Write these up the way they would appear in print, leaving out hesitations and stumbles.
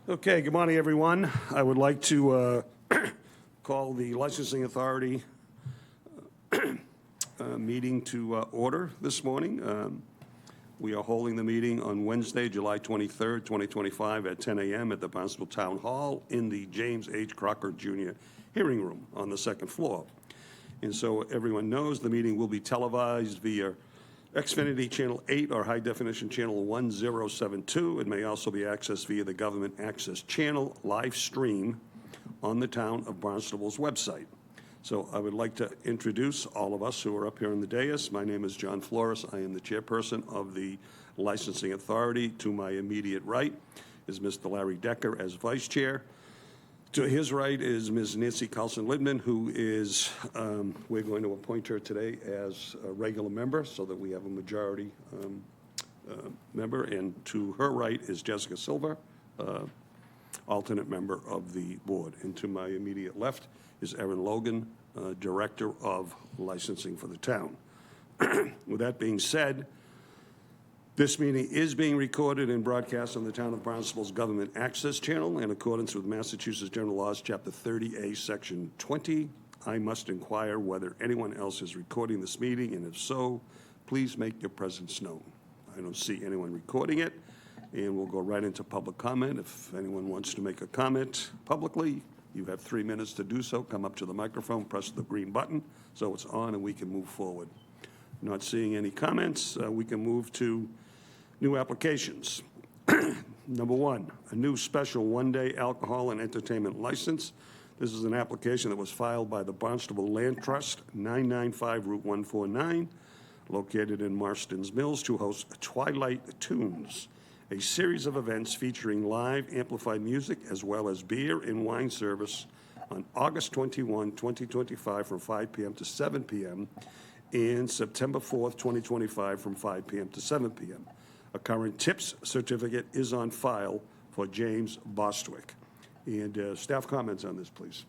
Okay, good morning, everyone. I would like to call the Licensing Authority meeting to order this morning. We are holding the meeting on Wednesday, July 23rd, 2025 at 10 a.m. at the Barnstable Town Hall in the James H. Crocker Jr. Hearing Room on the second floor. And so everyone knows the meeting will be televised via Xfinity Channel 8 or High Definition Channel 1072. It may also be accessed via the Government Access Channel live stream on the Town of Barnstable's website. So I would like to introduce all of us who are up here on the dais. My name is John Flores. I am the chairperson of the Licensing Authority. To my immediate right is Mr. Larry Decker as vice chair. To his right is Ms. Nancy Carlson-Lidman, who is, we're going to appoint her today as a regular member so that we have a majority member. And to her right is Jessica Silver, alternate member of the board. And to my immediate left is Erin Logan, Director of Licensing for the town. With that being said, this meeting is being recorded and broadcast on the Town of Barnstable's Government Access Channel in accordance with Massachusetts General Laws, Chapter 30A, Section 20. I must inquire whether anyone else is recording this meeting, and if so, please make your presence known. I don't see anyone recording it, and we'll go right into public comment. If anyone wants to make a comment publicly, you have 3 minutes to do so. Come up to the microphone, press the green button so it's on, and we can move forward. Not seeing any comments, we can move to new applications. Number one, a new special one-day alcohol and entertainment license. This is an application that was filed by the Barnstable Land Trust, 995 Route 149, located in Marston's Mills, to host Twilight Tunes, a series of events featuring live amplified music as well as beer and wine service on August 21, 2025 from 5 p.m. to 7 p.m. and September 4th, 2025 from 5 p.m. to 7 p.m. A current tips certificate is on file for James Bostwick. And staff comments on this, please.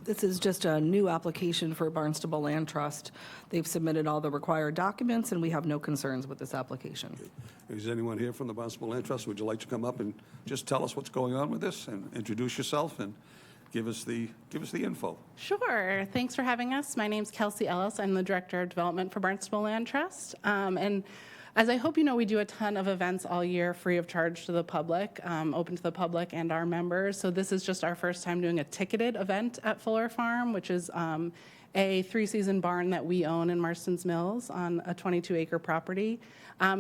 This is just a new application for Barnstable Land Trust. They've submitted all the required documents, and we have no concerns with this application. Is anyone here from the Barnstable Land Trust? Would you like to come up and just tell us what's going on with this and introduce yourself and give us the info? Sure. Thanks for having us. My name's Kelsey Ellis. I'm the Director of Development for Barnstable Land Trust. And as I hope you know, we do a ton of events all year free of charge to the public, open to the public and our members. So this is just our first time doing a ticketed event at Fuller Farm, which is a 3-season barn that we own in Marston's Mills on a 22-acre property.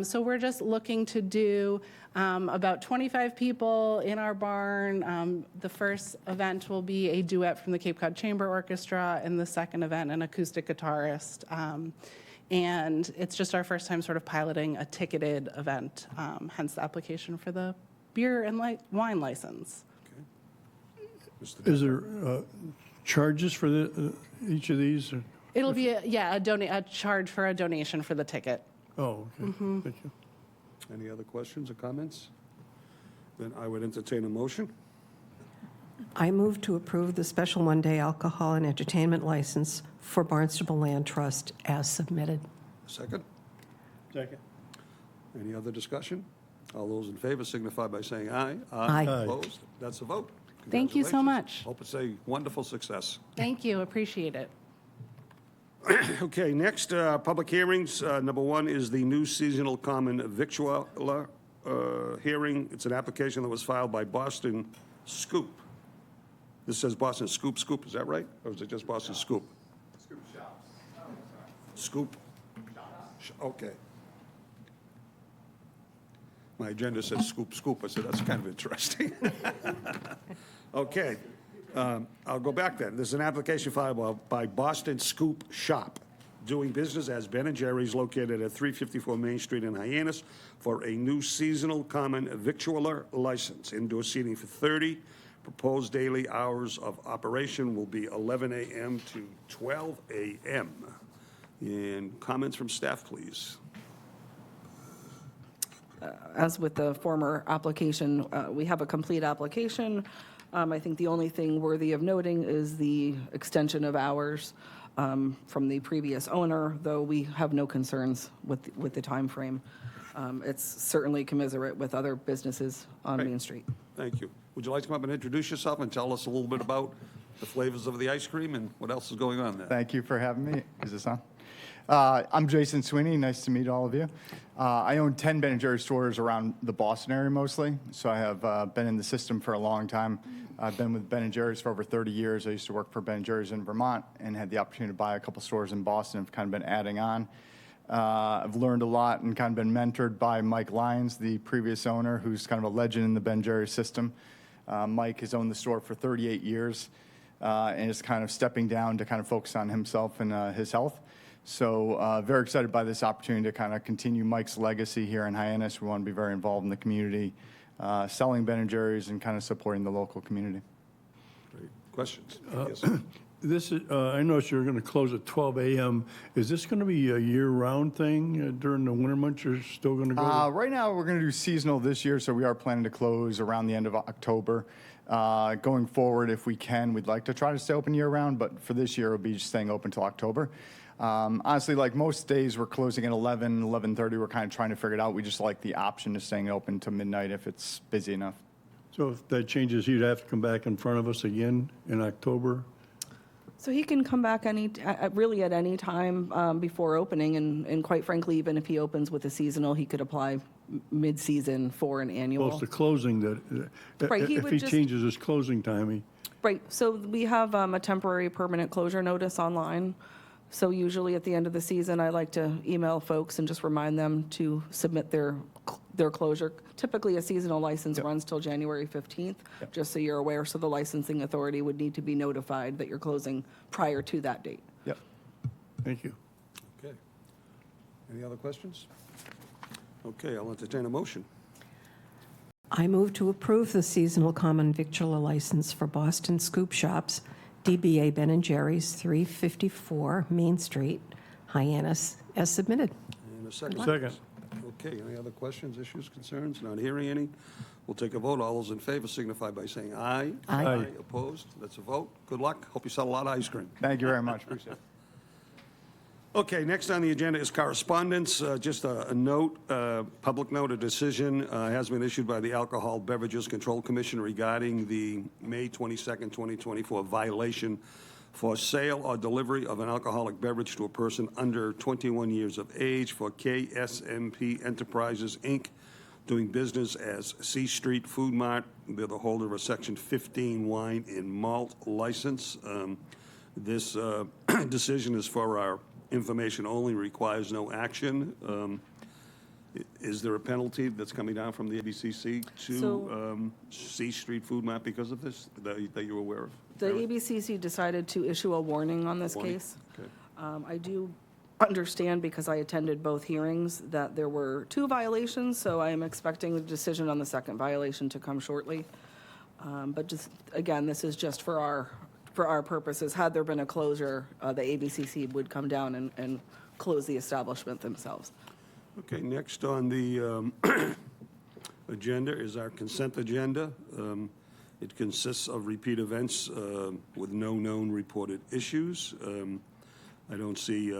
So we're just looking to do about 25 people in our barn. The first event will be a duet from the Cape Cod Chamber Orchestra, and the second event, an acoustic guitarist. And it's just our first time sort of piloting a ticketed event, hence the application for the beer and wine license. Okay. Is there charges for each of these? Or? It'll be, a charge for a donation for the ticket. Oh, okay. Mm-hmm. Thank you. Any other questions or comments? Then I would entertain a motion. I move to approve the special one-day alcohol and entertainment license for Barnstable Land Trust as submitted. Second. Second. Any other discussion? All those in favor signify by saying aye. Aye. Opposed? That's a vote. Thank you so Congratulations. much. Hope it's a wonderful success. Thank you. Appreciate it. Okay, next, public hearings. Number one is the new seasonal common victualler hearing. It's an application that was filed by Boston Scoop. This says Boston Scoop. Is that right? Or is it just Boston Scoop? Scoop Shops. Scoop Shops. Okay. My agenda says Scoop. I said, that's kind of interesting. Okay. I'll go back then. There's an application filed by Boston Scoop Shop, doing business as Ben & Jerry's, located at 354 Main Street in Hyannis, for a new seasonal common victualler license. Indoor seating for 30. Proposed daily hours of operation will be 11 a.m. to 12 a.m. And comments from staff, please. As with the former application, we have a complete application. I think the only thing worthy of noting is the extension of hours from the previous owner, though we have no concerns with the time frame. It's certainly commiserate with other businesses on Great. Main Street. Thank you. Would you like to come up and introduce yourself and tell us a little bit about the flavors of the ice cream and what else is going on there? Thank you for having me. Is this on? I'm Jason Sweeney. Nice to meet all of you. I own 10 Ben & Jerry's stores around the Boston area mostly, so I have been in the system for a long time. I've been with Ben & Jerry's for over 30 years. I used to work for Ben & Jerry's in Vermont and had the opportunity to buy a couple stores in Boston. I've kind of been adding on. I've learned a lot and kind of been mentored by Mike Lyons, the previous owner, who's kind of a legend in the Ben & Jerry's system. Mike has owned the store for 38 years and is kind of stepping down to kind of focus on himself and his health. So very excited by this opportunity to kind of continue Mike's legacy here in Hyannis. We want to be very involved in the community, selling Ben & Jerry's and kind of supporting the local community. Great. Questions? Yes. This is, I noticed you're going to close at 12 a.m. Is this going to be a year-round thing during the winter months? You're still going to go? Right now, we're going to do seasonal this year, so we are planning to close around the end of October. Going forward, if we can, we'd like to try to stay open year-round, but for this year, it'll be staying open till October. Honestly, like most days, we're closing at 11, 11:30. We're kind of trying to figure it out. We just like the option of staying open to midnight if it's busy enough. So if that changes, you'd have to come back in front of us again in October? So he can come back really at any time before opening, and quite frankly, even if he opens with a seasonal, he could apply mid-season for an Well, annual. it's the closing that, Right, he if would he just- changes his closing time, Right, so we have a temporary permanent closure notice online. So usually at the end of the season, I like to email folks and just remind them to submit their closure. Typically, a seasonal license runs till January 15th, just so you're aware. So the licensing authority would need to be notified that you're closing prior to that date. Yep. thank you. Okay. Any other questions? Okay, I'll entertain a motion. I move to approve the seasonal common victular license for Boston Scoop Shops, DBA Ben & Jerry's, 354 Main Street, Hyannis, as submitted. And a second. Second. Okay, any other questions, issues, concerns? Not hearing any. We'll take a vote. All those in favor signify by saying aye. Aye. Aye. Opposed? That's a vote. Good luck. Hope you sell a lot of ice cream. Thank you very much. Appreciate it. Okay, next on the agenda is correspondence. Just a note, public note, a decision has been issued by the Alcohol Beverages Control Commission regarding the May 22nd, 2024 violation for sale or delivery of an alcoholic beverage to a person under 21 years of age for KSMP Enterprises, Inc., doing business as C Street Food Mart. They're the holder of a Section 15 wine and malt license. This decision is for our information only, requires no action. Is there a penalty that's coming down from the ABCC to C Street Food Mart because of this, that you're aware of? The ABCC decided to issue a warning on this Warning, case. okay. I do understand, because I attended both hearings, that there were 2 violations, so I am expecting the decision on the second violation to come shortly. But just, again, this is just for our purposes. Had there been a closure, the ABCC would come down and close the establishment themselves. Okay, next on the agenda is our consent agenda. It consists of repeat events with no known reported issues. I don't see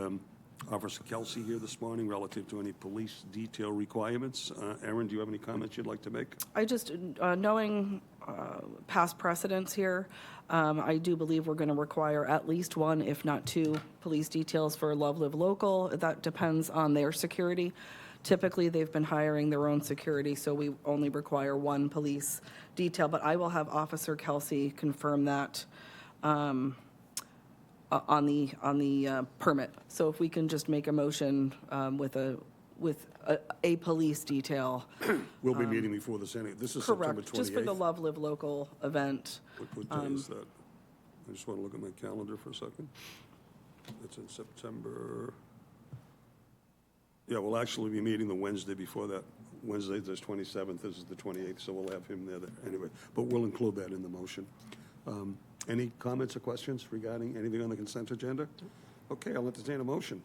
Officer Kelsey here this morning relative to any police detail requirements. Erin, do you have any comments you'd like to make? I just, knowing past precedents here, I do believe we're going to require at least 1, if not 2, police details for Love Live Local. That depends on their security. Typically, they've been hiring their own security, so we only require 1 police detail. But I will have Officer Kelsey confirm that on the permit. So if we can just make a motion with a police detail. We'll be meeting before this anyway. This is September 28th. Correct, just for the Love Live Local event. What day is that? I just want to look at my calendar for a second. It's in September. Yeah, we'll actually be meeting the Wednesday before that. Wednesday, the 27th, this is the 28th, so we'll have him there anyway. But we'll include that in the motion. Any comments or questions regarding anything on the consent agenda? Okay, I'll entertain a motion.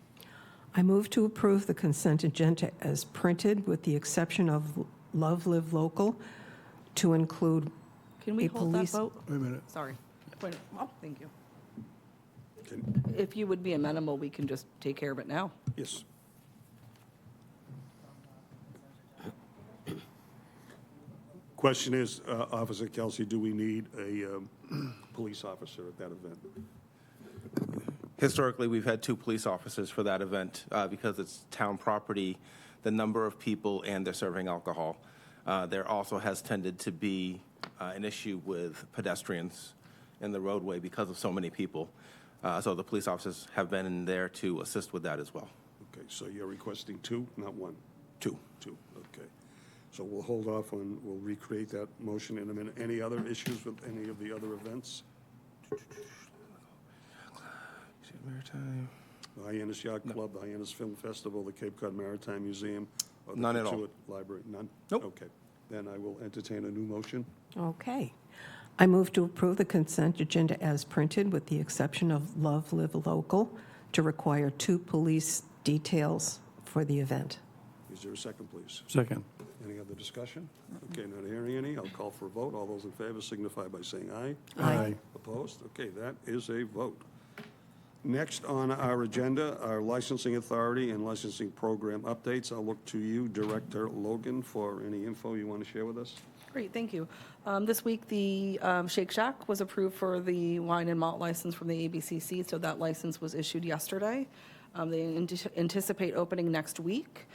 I move to approve the consent agenda as printed, with the exception of Love Live Local, to include Can we a hold that police- vote? Wait a minute. Sorry. Oh, thank you. Can- If you would be amenable, we can just take care of it now. Yes. Question is, Officer Kelsey, do we need a police officer at that event? Historically, we've had 2 police officers for that event because it's town property, the number of people, and they're serving alcohol. There also has tended to be an issue with pedestrians in the roadway because of so many people. So the police officers have been in there to assist with that as well. Okay, so you're requesting 2, not 1? 2. 2, okay. So we'll hold off on, we'll recreate that motion in a minute. Any other issues with any of the other events? Maritime. The Hyannis Yacht Club, the Hyannis Film Festival, the Cape Cod Maritime Museum? Or the None at all. Kitsap Library, none? Nope. Okay, then I will entertain a new motion. Okay. I move to approve the consent agenda as printed, with the exception of Love Live Local, to require 2 police details for the event. Is there a second, please? Second. Any other discussion? Okay, not hearing any. I'll call for a vote. All those in favor signify by saying aye. Aye. Opposed? Okay, that is a vote. Next on our agenda are licensing authority and licensing program updates. I'll look to you, Director Logan, for any info you want to share with us. Great, thank you. This week, the Shake Shack was approved for the wine and malt license from the ABCC, so that license was issued yesterday. They anticipate opening next week.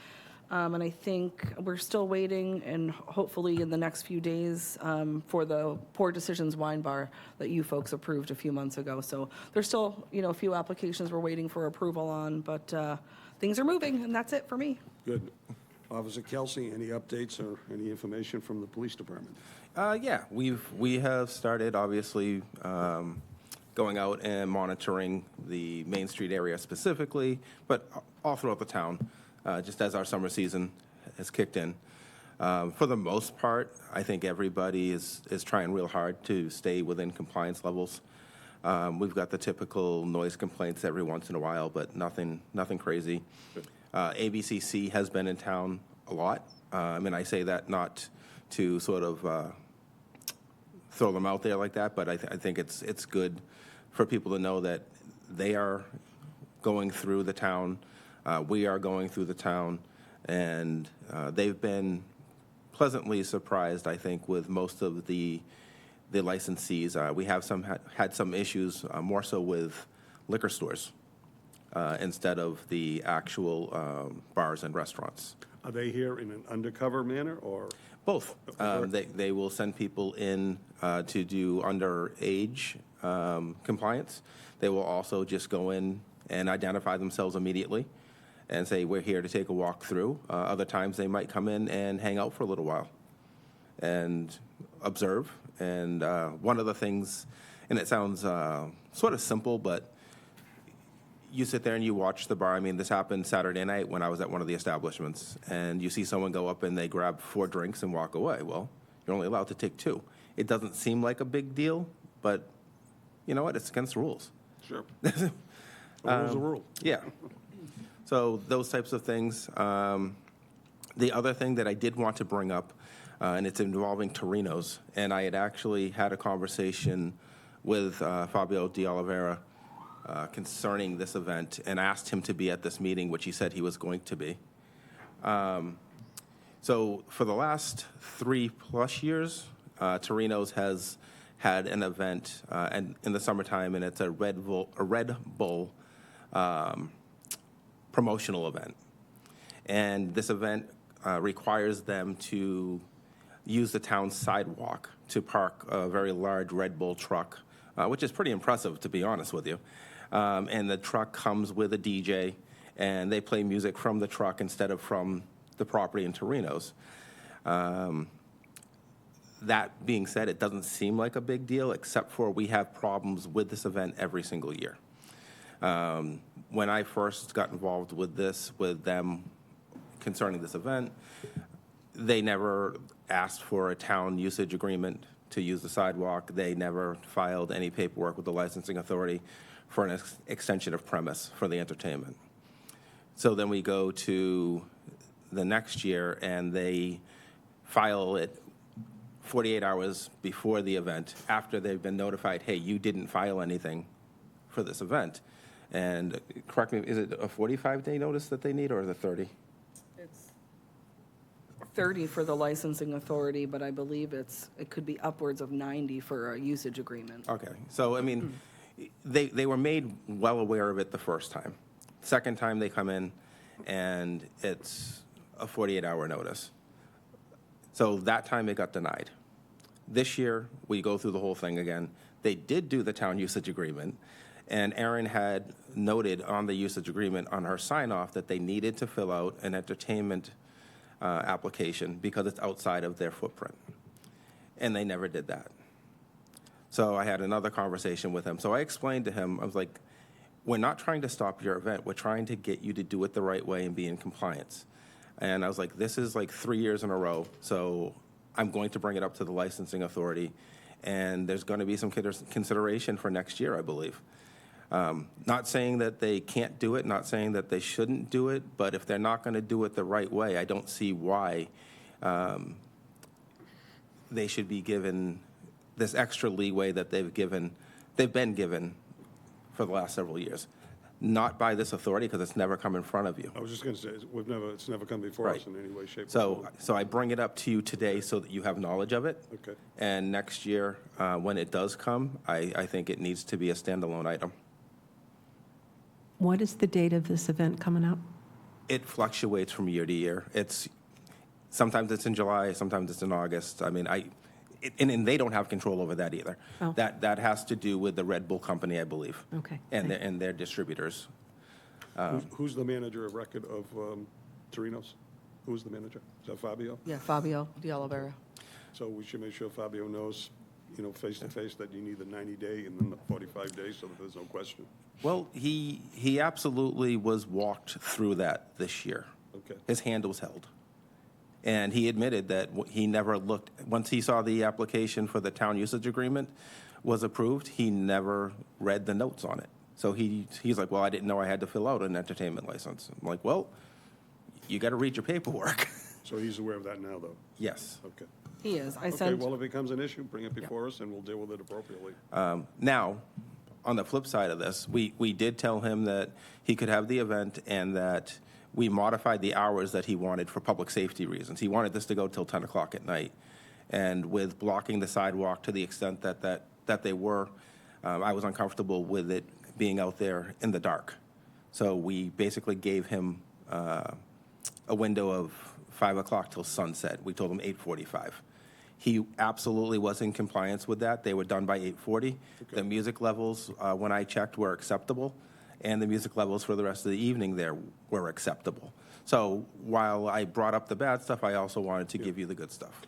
And I think we're still waiting, and hopefully in the next few days, for the Poor Decisions Wine Bar that you folks approved a few months ago. So there's still, a few applications we're waiting for approval on, but things are moving, and that's it for me. Good. Officer Kelsey, any updates or any information from the police department? Yeah, we have started, obviously, going out and monitoring the Main Street area specifically, but all throughout the town, just as our summer season has kicked in. For the most part, I think everybody is trying real hard to stay within compliance levels. We've got the typical noise complaints every once in a while, but nothing crazy. ABCC has been in town a lot. I say that not to sort of throw them out there like that, but I think it's good for people to know that they are going through the town. We are going through the town, and they've been pleasantly surprised, I think, with most of the licensees. We have had some issues, more so with liquor stores instead of the actual bars and restaurants. Are they here in an undercover manner, or? Both. They will send people in to do underage compliance. They will also just go in and identify themselves immediately and say, we're here to take a walk through. Other times they might come in and hang out for a little while and observe. And one of the things, and it sounds sort of simple, but you sit there and you watch the bar. This happened Saturday night when I was at one of the establishments, and you see someone go up and they grab 4 drinks and walk away. Well, you're only allowed to take 2. It doesn't seem like a big deal, but you know what? It's against the rules. Sure. The rule's a rule. Yeah. So those types of things. The other thing that I did want to bring up, and it's involving Torino's, and I had actually had a conversation with Fabio De Oliveira concerning this event, and asked him to be at this meeting, which he said he was going to be. So for the last 3+ years, Torino's has had an event and in the summertime, and it's a Red Bull promotional event. And this event requires them to use the town's sidewalk to park a very large Red Bull truck, which is pretty impressive, to be honest with you. And the truck comes with a DJ, and they play music from the truck instead of from the property in Torino's. That being said, it doesn't seem like a big deal, except for we have problems with this event every single year. When I first got involved with them concerning this event, they never asked for a town usage agreement to use the sidewalk. They never filed any paperwork with the licensing authority for an extension of premise for the entertainment. So then we go to the next year, and they file it 48 hours before the event, after they've been notified, hey, you didn't file anything for this event. And correct me, is it a 45-day notice that they need, or is it 30? It's 30 for the licensing authority, but I believe it could be upwards of 90 for a usage agreement. Okay, so, I mean, they were made well aware of it the first time. Second time they come in, and it's a 48-hour notice. So that time it got denied. This year, we go through the whole thing again. They did do the town usage agreement, and Erin had noted on the usage agreement on her sign-off that they needed to fill out an entertainment application because it's outside of their footprint. And they never did that. So I had another conversation with him. So I explained to him, I was like, we're not trying to stop your event. We're trying to get you to do it the right way and be in compliance. And I was like, this is like 3 years in a row, so I'm going to bring it up to the licensing authority, and there's going to be some consideration for next year, I believe. Not saying that they can't do it, not saying that they shouldn't do it, but if they're not going to do it the right way, I don't see why they should be given this extra leeway that they've been given for the last several years. Not by this authority, because it's never come in front of you. I was just going to say, it's never come before us Right. in any way, shape, or So, form. so I bring it up to you today so that you have knowledge of it. Okay. And next year, when it does come, I think it needs to be a standalone item. What is the date of this event coming up? It fluctuates from year to year. Sometimes it's in July, sometimes it's in August. I mean, and they don't have control over that either. Oh. That has to do with the Red Bull company, I believe. Okay, And their distributors. Who's the manager of record of Torino's? Who's the manager? Is that Fabio? Yeah, Fabio de Oliveira. So we should make sure Fabio knows, face to face, that you need the 90-day and then the 45 days, so that there's no question. Well, he absolutely was walked through that this year. Okay. His hand was held. And he admitted that he never looked, once he saw the application for the town usage agreement was approved, he never read the notes on it. So he's like, well, I didn't know I had to fill out an entertainment license. I'm like, well, you got to read your paperwork. So he's aware of that now, though? Yes. Okay. He is. I Okay, sent, well, if it becomes an issue, bring it before us, and we'll deal with it appropriately. Now, on the flip side of this, we did tell him that he could have the event and that we modified the hours that he wanted for public safety reasons. He wanted this to go till 10 o'clock at night. And with blocking the sidewalk to the extent that they were, I was uncomfortable with it being out there in the dark. So we basically gave him a window of 5 o'clock till sunset. We told him 8:45. He absolutely was in compliance with that. They were done by 8:40. The music levels, when I checked, were acceptable, and the music levels for the rest of the evening there were acceptable. So while I brought up the bad stuff, I also wanted to give you the good stuff.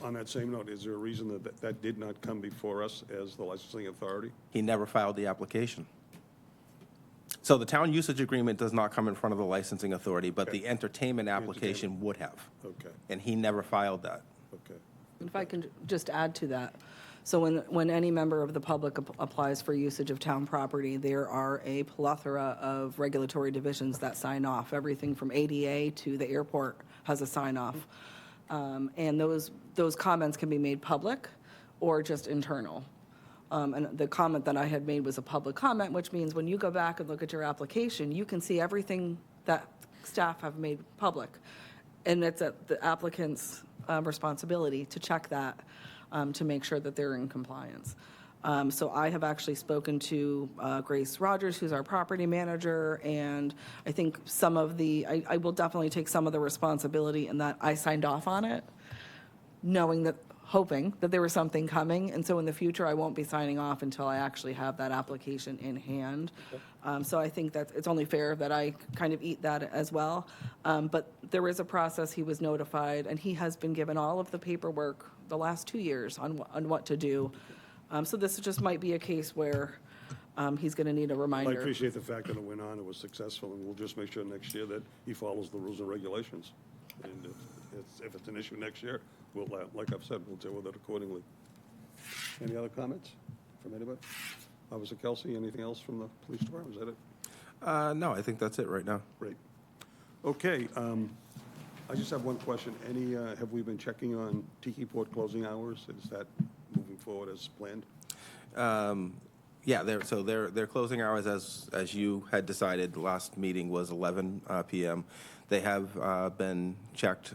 On that same note, is there a reason that did not come before us as the licensing authority? He never filed the application. So the town usage agreement does not come in front of the licensing authority, but the entertainment application would have. Okay, And he never filed that. okay. if I can just add to that. So when any member of the public applies for usage of town property, there are a plethora of regulatory divisions that sign off. Everything from ADA to the airport has a sign off. And those comments can be made public or just internal. And the comment that I had made was a public comment, which means when you go back and look at your application, you can see everything that staff have made public. And it's at the applicant's responsibility to check that, to make sure that they're in compliance. So I have actually spoken to Grace Rogers, who's our property manager, and I think some of I will definitely take some of the responsibility in that I signed off on it, hoping that there was something coming, and so in the future, I won't be signing off until I actually have that application in hand. So I think that it's only fair that I kind of eat that as well. But there is a process, he was notified, and he has been given all of the paperwork the last 2 years on what to do. So this just might be a case where he's going to need a I reminder. appreciate the fact that it went on, it was successful, and we'll just make sure next year that he follows the rules and regulations. And if it's an issue next year, we'll, like I've said, we'll deal with it accordingly. Any other comments from anybody? Officer Kelsey, anything else from the police department? Is that it? No, I think that's it right now. Great. Okay, I just have one question. Have we been checking on Tiki Port closing hours? Is that moving forward as planned? Yeah, their closing hours, as you had decided, the last meeting was 11 p.m. They have been checked.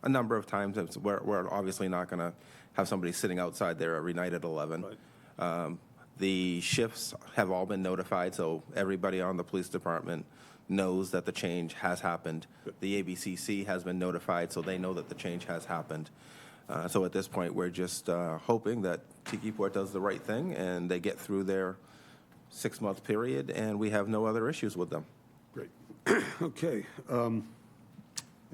a number of times. We're obviously not going to have somebody sitting outside there every night at 11. Right. The shifts have all been notified, so everybody on the police department knows that the change has happened. The ABCC has been notified, so they know that the change has happened. So at this point, we're just hoping that Tikiport does the right thing and they get through their 6-month period, and we have no other issues with them. Great. Okay.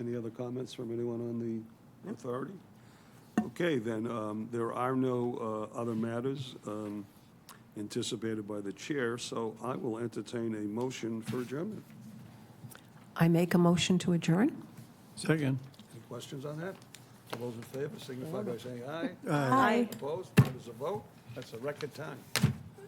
Any other comments from anyone on the authority? Okay, then, there are no other matters anticipated by the chair, so I will entertain a motion for adjournment. I make a motion to adjourn. Second. Any questions on that? All those in favor signify by saying aye. Aye. Opposed? That is a vote. That's a record time.